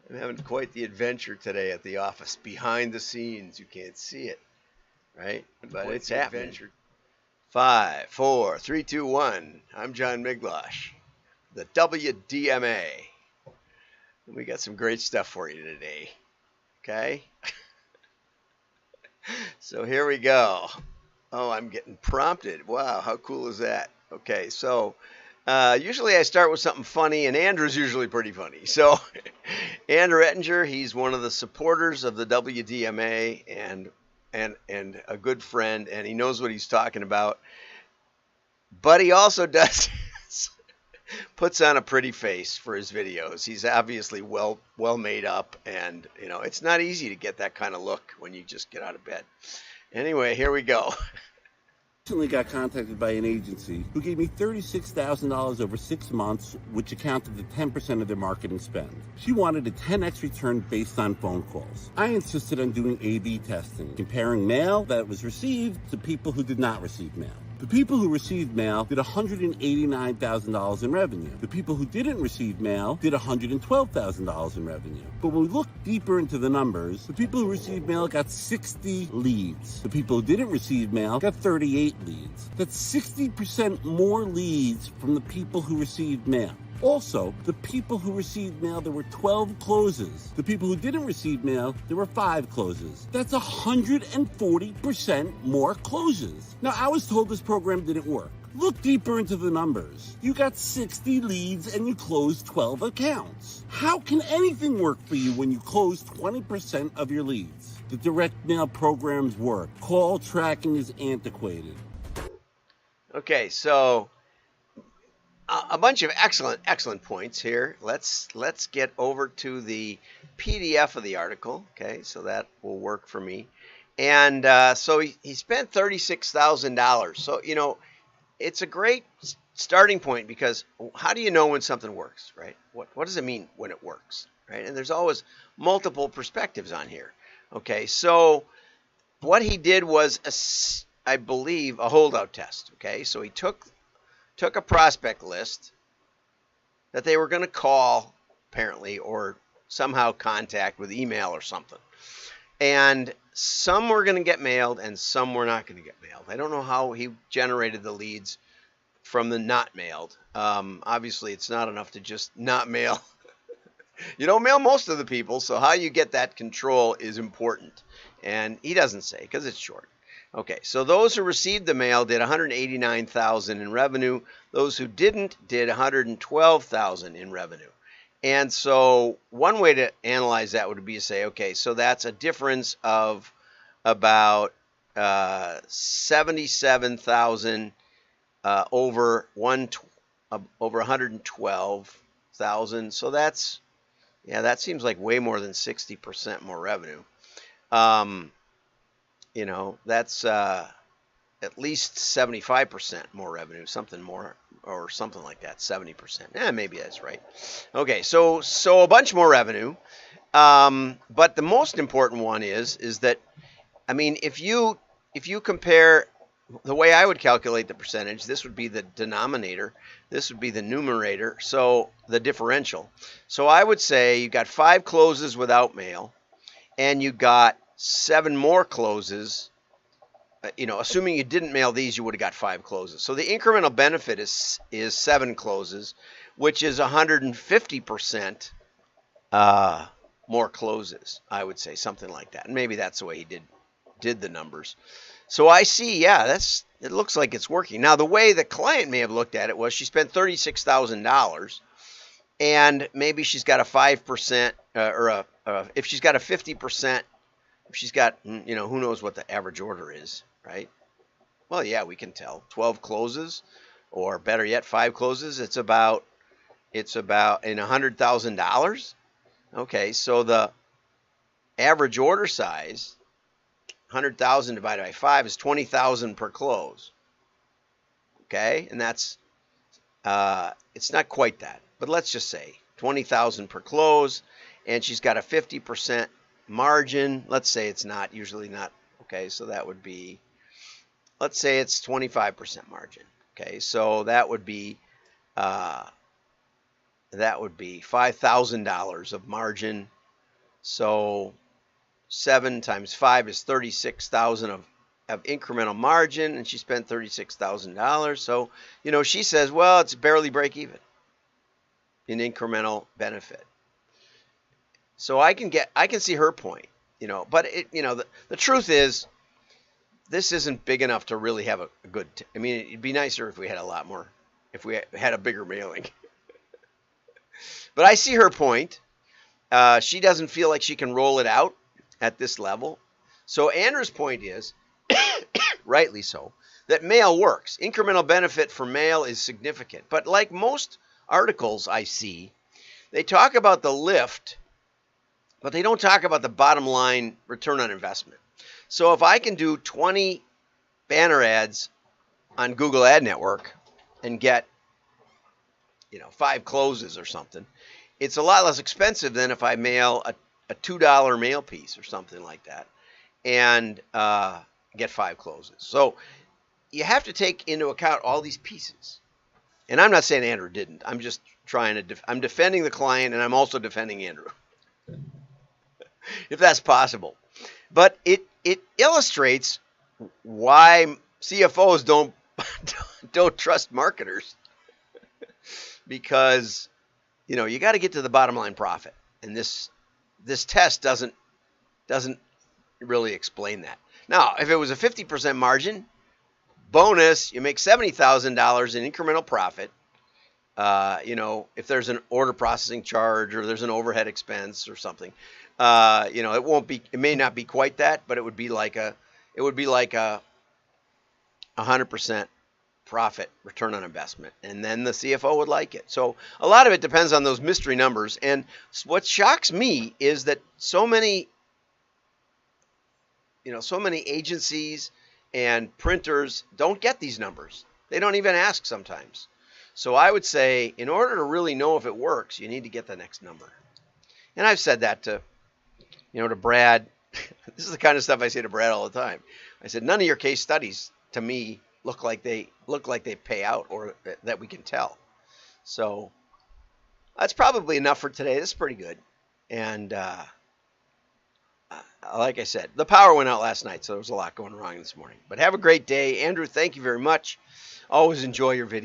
I'm having quite the adventure today at the office. Behind the scenes, you can't see it, right? But it's happening. Adventure. 5, 4, 3, 2, 1. I'm John Miglosh, the WDMA. We got some great stuff for you today. Okay? So here we go. Oh, I'm getting prompted. Wow, how cool is that? Okay, so usually I start with something funny, and Andrew's usually pretty funny. So, Andrew Ettinger, he's one of the supporters of the WDMA and a good friend, and he knows what he's talking about. But he also does puts on a pretty face for his videos. He's obviously well made up, and it's not easy to get that kind of look when you just get out of bed. Anyway, here we go. Recently got contacted by an agency who gave me $36,000 over 6 months, which accounted to 10% of their marketing spend. She wanted a 10x return based on phone calls. I insisted on doing A/B testing, comparing mail that was received to people who did not receive mail. The people who received mail did $189,000 in revenue. The people who didn't receive mail did $112,000 in revenue. But when we looked deeper into the numbers, the people who received mail got 60 leads. The people who didn't receive mail got 38 leads. That's 60% more leads from the people who received mail. Also, the people who received mail, there were 12 closes. The people who didn't receive mail, there were 5 closes. That's 140% more closes. Now, I was told this program didn't work. Look deeper into the numbers. You got 60 leads and you closed 12 accounts. How can anything work for you when you close 20% of your leads? The direct mail programs work. Call tracking is antiquated. Okay, so a bunch of excellent points here. Let's get over to the PDF of the article. Okay, so that will work for me. And so he spent $36,000. So it's a great starting point, because how do you know when something works, right? What does it mean when it works, right? And there's always multiple perspectives on here. Okay, so what he did was, I believe, a holdout test. Okay, so he took a prospect list that they were going to call, apparently, or somehow contact with email or something. And some were going to get mailed and some were not going to get mailed. I don't know how he generated the leads from the not mailed. Obviously, it's not enough to just not mail. You don't mail most of the people, so how you get that control is important. And he doesn't say, because it's short. Okay, so those who received the mail did $189,000 in revenue. Those who didn't did $112,000 in revenue. And so one way to analyze that would be to say, okay, so that's a difference of about 77,000 over 112,000. So that seems like way more than 60% more revenue. That's at least 75% more revenue, something more, or something like that, 70%. Maybe that's right. Okay, so a bunch more revenue. But the most important one is that, I mean, if you compare, the way I would calculate the percentage, this would be the denominator, this would be the numerator, so the differential. So I would say you got 5 closes without mail, and you got 7 more closes. Assuming you didn't mail these, you would have got 5 closes. So the incremental benefit is 7 closes, which is 150% more closes, I would say, something like that. And maybe that's the way he did the numbers. So I see, it looks like it's working. Now, the way the client may have looked at it was she spent $36,000, and maybe she's got a 5%, if she's got a 50%, if she's got, who knows what the average order is, right? Well, yeah, we can tell. 12 closes, or better yet, 5 closes. It's about in $100,000. Okay, so the average order size, 100,000 divided by 5, is 20,000 per close. Okay, and that's it's not quite that, but let's just say 20,000 per close, and she's got a 50% margin. Let's say it's not, usually not. Okay, so that would be, let's say it's 25% margin. Okay, so that would be that would be $5,000 of margin. So 7 times 5 is 36,000 of incremental margin, and she spent $36,000. So, she says, well, it's barely break even in incremental benefit. So I can see her point, but the truth is, this isn't big enough to really have a good. I mean, it'd be nicer if we had a lot more, if we had a bigger mailing. But I see her point. She doesn't feel like she can roll it out at this level. So Andrew's point is, rightly so, that mail works. Incremental benefit for mail is significant. But like most articles I see, they talk about the lift, but they don't talk about the bottom line return on investment. So if I can do 20 banner ads on Google Ad Network and get, 5 closes or something, it's a lot less expensive than if I mail a $2 mail piece or something like that and get 5 closes. So you have to take into account all these pieces. And I'm not saying Andrew didn't. I'm just trying to I'm defending the client, and I'm also defending Andrew, if that's possible. But it illustrates why CFOs don't trust marketers, because you got to get to the bottom line profit, and this test doesn't really explain that. Now, if it was a 50% margin bonus, you make $70,000 in incremental profit. If there's an order processing charge or there's an overhead expense or something, it may not be quite that, but it would be like a 100% profit return on investment, and then the CFO would like it. So a lot of it depends on those mystery numbers. And what shocks me is that so many agencies and printers don't get these numbers. They don't even ask sometimes. So I would say, in order to really know if it works, you need to get the next number. And I've said that to Brad. This is the kind of stuff I say to Brad all the time. I said, none of your case studies to me look like they pay out, or that we can tell. So that's probably enough for today. This is pretty good. And like I said, the power went out last night, so there was a lot going wrong this morning. But have a great day. Andrew, thank you very much. Always enjoy your videos.